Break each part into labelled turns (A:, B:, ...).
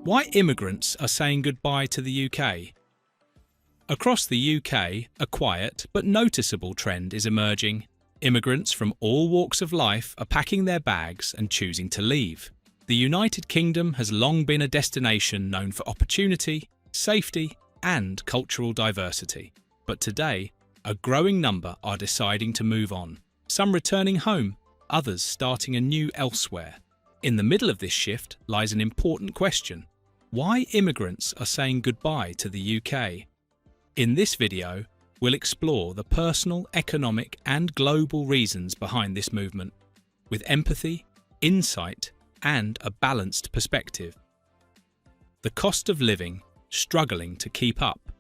A: Why immigrants are saying goodbye to the UK. Across the UK, a quiet but noticeable trend is emerging. Immigrants from all walks of life are packing their bags and choosing to leave. The United Kingdom has long been a destination known for opportunity, safety, and cultural diversity. But today, a growing number are deciding to move on. Some returning home, others starting anew elsewhere. In the middle of this shift lies an important question. Why immigrants are saying goodbye to the UK? In this video, we'll explore the personal, economic, and global reasons behind this movement, with empathy, insight, and a balanced perspective. The cost of living, struggling to keep up.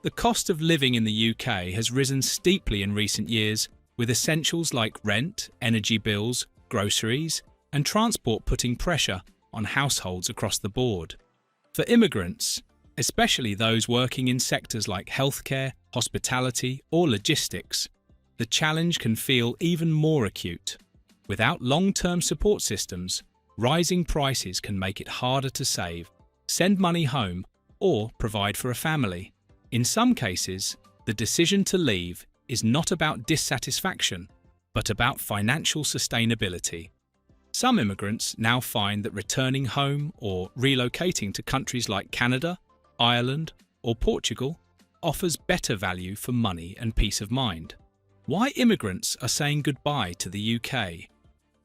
A: The cost of living in the UK has risen steeply in recent years, with essentials like rent, energy bills, groceries, and transport putting pressure on households across the board. For immigrants, especially those working in sectors like healthcare, hospitality, or logistics, the challenge can feel even more acute. Without long-term support systems, rising prices can make it harder to save, send money home, or provide for a family. In some cases, the decision to leave is not about dissatisfaction, but about financial sustainability. Some immigrants now find that returning home or relocating to countries like Canada, Ireland, or Portugal offers better value for money and peace of mind. Why immigrants are saying goodbye to the UK?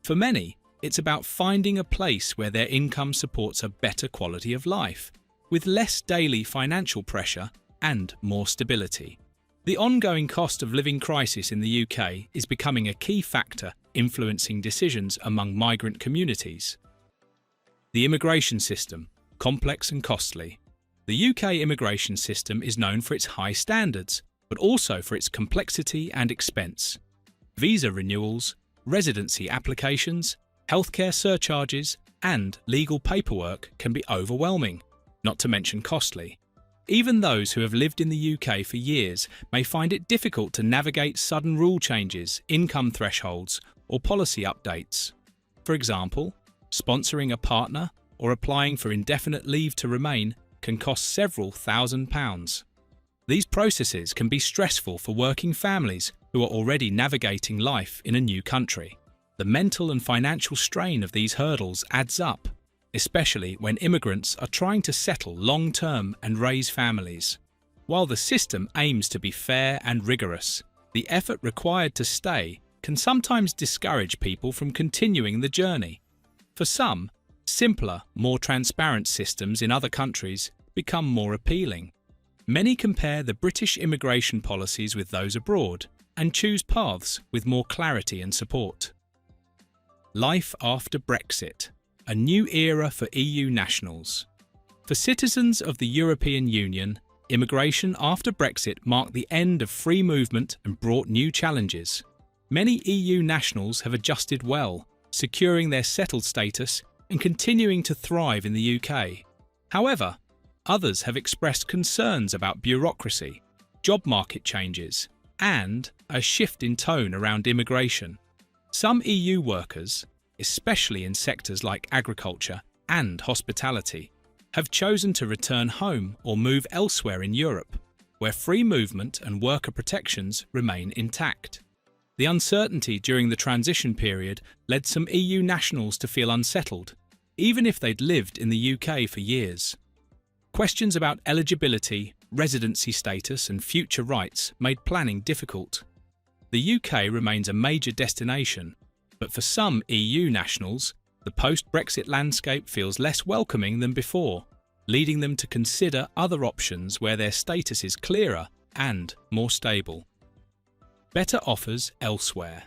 A: For many, it's about finding a place where their income supports a better quality of life, with less daily financial pressure and more stability. The ongoing cost of living crisis in the UK is becoming a key factor influencing decisions among migrant communities. The immigration system, complex and costly. The UK immigration system is known for its high standards, but also for its complexity and expense. Visa renewals, residency applications, healthcare surcharges, and legal paperwork can be overwhelming, not to mention costly. Even those who have lived in the UK for years may find it difficult to navigate sudden rule changes, income thresholds, or policy updates. For example, sponsoring a partner or applying for indefinite leave to remain can cost several £1,000s. These processes can be stressful for working families who are already navigating life in a new country. The mental and financial strain of these hurdles adds up, especially when immigrants are trying to settle long-term and raise families. While the system aims to be fair and rigorous, the effort required to stay can sometimes discourage people from continuing the journey. For some, simpler, more transparent systems in other countries become more appealing. Many compare the British immigration policies with those abroad and choose paths with more clarity and support. Life after Brexit. A new era for EU nationals. For citizens of the European Union, immigration after Brexit marked the end of free movement and brought new challenges. Many EU nationals have adjusted well, securing their settled status and continuing to thrive in the UK. However, others have expressed concerns about bureaucracy, job market changes, and a shift in tone around immigration. Some EU workers, especially in sectors like agriculture and hospitality, have chosen to return home or move elsewhere in Europe, where free movement and worker protections remain intact. The uncertainty during the transition period led some EU nationals to feel unsettled, even if they'd lived in the UK for years. Questions about eligibility, residency status, and future rights made planning difficult. The UK remains a major destination, but for some EU nationals, the post-Brexit landscape feels less welcoming than before, leading them to consider other options where their status is clearer and more stable. Better offers elsewhere.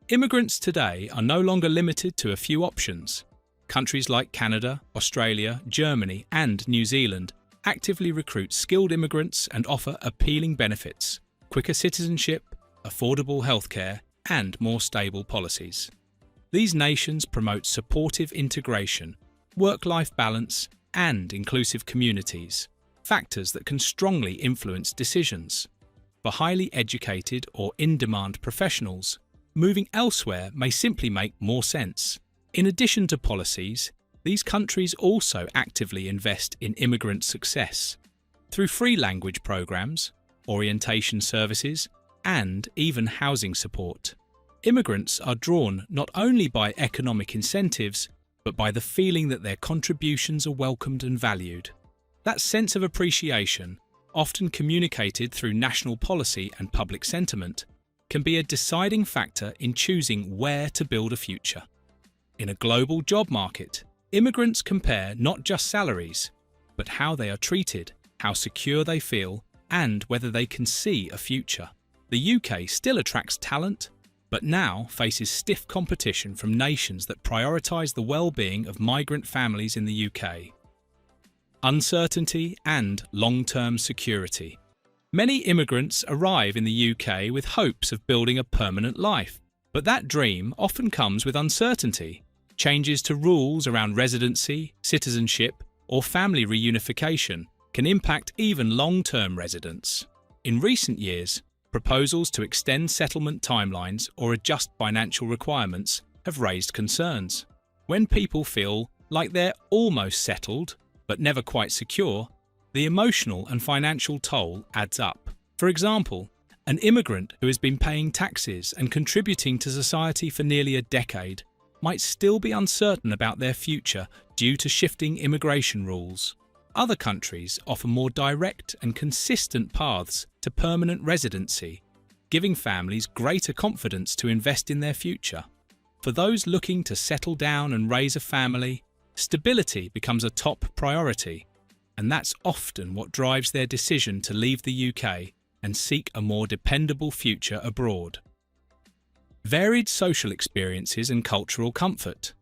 A: Immigrants today are no longer limited to a few options. Countries like Canada, Australia, Germany, and New Zealand actively recruit skilled immigrants and offer appealing benefits, quicker citizenship, affordable healthcare, and more stable policies. These nations promote supportive integration, work-life balance, and inclusive communities, factors that can strongly influence decisions. For highly educated or in-demand professionals, moving elsewhere may simply make more sense. In addition to policies, These countries also actively invest in immigrant success through free language programs, orientation services, and even housing support. Immigrants are drawn not only by economic incentives, but by the feeling that their contributions are welcomed and valued. That sense of appreciation, often communicated through national policy and public sentiment, can be a deciding factor in choosing where to build a future. In a global job market, immigrants compare not just salaries, but how they are treated, how secure they feel, and whether they can see a future. The UK still attracts talent, but now faces stiff competition from nations that prioritise the well-being of migrant families in the UK. Uncertainty and long-term security. Many immigrants arrive in the UK with hopes of building a permanent life, but that dream often comes with uncertainty. Changes to rules around residency, citizenship, or family reunification can impact even long-term residents. In recent years, proposals to extend settlement timelines or adjust financial requirements have raised concerns. When people feel like they're almost settled, but never quite secure, the emotional and financial toll adds up. For example, an immigrant who has been paying taxes and contributing to society for nearly a decade might still be uncertain about their future due to shifting immigration rules. Other countries offer more direct and consistent paths to permanent residency, giving families greater confidence to invest in their future. For those looking to settle down and raise a family, stability becomes a top priority, and that's often what drives their decision to leave the UK and seek a more dependable future abroad. Varied social experiences and cultural comfort.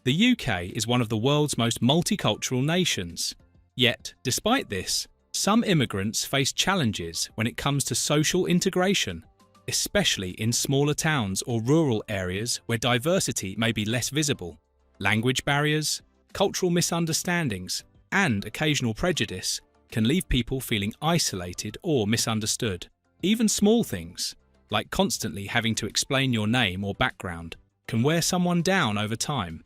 A: The UK is one of the world's most multicultural nations. Yet, despite this, some immigrants face challenges when it comes to social integration, especially in smaller towns or rural areas where diversity may be less visible. Language barriers, cultural misunderstandings, and occasional prejudice can leave people feeling isolated or misunderstood. Even small things, like constantly having to explain your name or background, can wear someone down over time.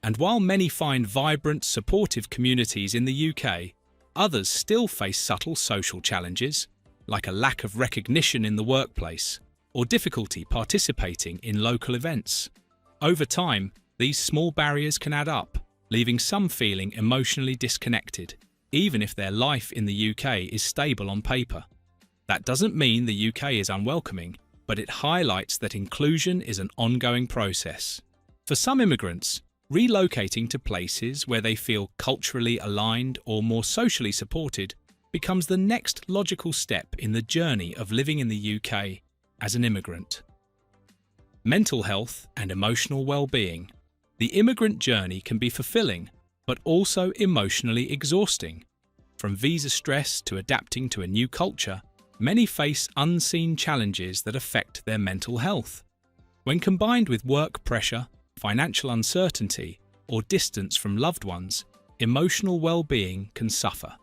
A: And while many find vibrant, supportive communities in the UK, others still face subtle social challenges, like a lack of recognition in the workplace or difficulty participating in local events. Over time, these small barriers can add up, leaving some feeling emotionally disconnected, even if their life in the UK is stable on paper. That doesn't mean the UK is unwelcoming, but it highlights that inclusion is an ongoing process. For some immigrants, relocating to places where they feel culturally aligned or more socially supported becomes the next logical step in the journey of living in the UK as an immigrant. Mental health and emotional well-being. The immigrant journey can be fulfilling, but also emotionally exhausting. From visa stress to adapting to a new culture, many face unseen challenges that affect their mental health. When combined with work pressure, financial uncertainty, or distance from loved ones, emotional well-being can suffer.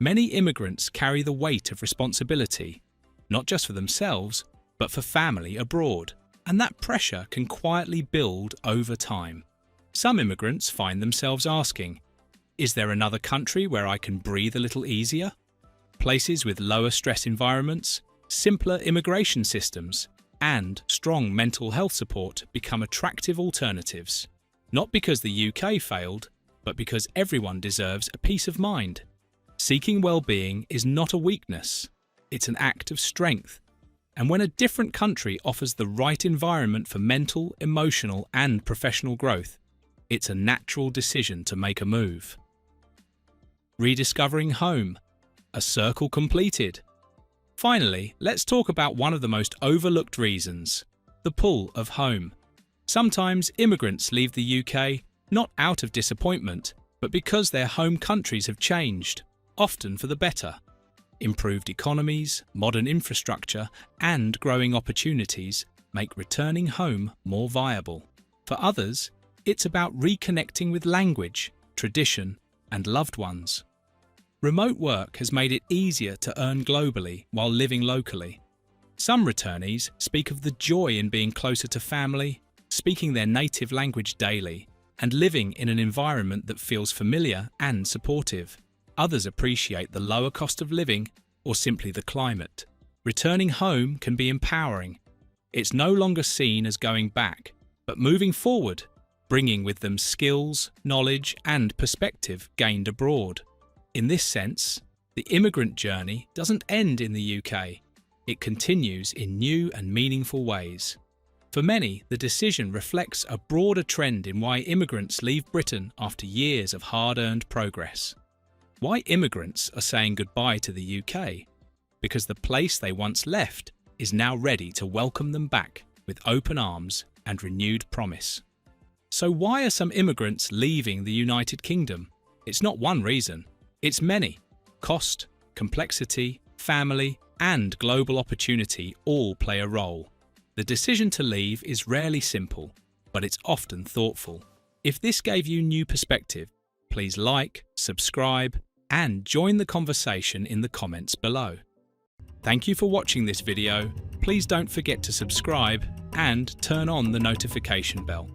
A: Many immigrants carry the weight of responsibility, not just for themselves, but for family abroad, and that pressure can quietly build over time. Some immigrants find themselves asking, is there another country where I can breathe a little easier? Places with lower stress environments, simpler immigration systems, and strong mental health support become attractive alternatives. Not because the UK failed, but because everyone deserves a peace of mind. Seeking well-being is not a weakness, it's an act of strength. And when a different country offers the right environment for mental, emotional, and professional growth, it's a natural decision to make a move. Rediscovering home. A circle completed. Finally, let's talk about one of the most overlooked reasons, the pull of home. Sometimes immigrants leave the UK not out of disappointment, but because their home countries have changed, often for the better. Improved economies, modern infrastructure, and growing opportunities make returning home more viable. For others, it's about reconnecting with language, tradition, and loved ones. Remote work has made it easier to earn globally while living locally. Some returnees speak of the joy in being closer to family, speaking their native language daily, and living in an environment that feels familiar and supportive. Others appreciate the lower cost of living or simply the climate. Returning home can be empowering. It's no longer seen as going back, but moving forward, bringing with them skills, knowledge, and perspective gained abroad. In this sense, the immigrant journey doesn't end in the UK. It continues in new and meaningful ways. For many, the decision reflects a broader trend in why immigrants leave Britain after years of hard-earned progress. Why immigrants are saying goodbye to the UK? Because the place they once left is now ready to welcome them back with open arms and renewed promise. So why are some immigrants leaving the United Kingdom? It's not one reason, it's many. Cost, complexity, family, and global opportunity all play a role. The decision to leave is rarely simple, but it's often thoughtful. If this gave you new perspective, please like, subscribe, and join the conversation in the comments below. Thank you for watching this video. Please don't forget to subscribe and turn on the notification bell.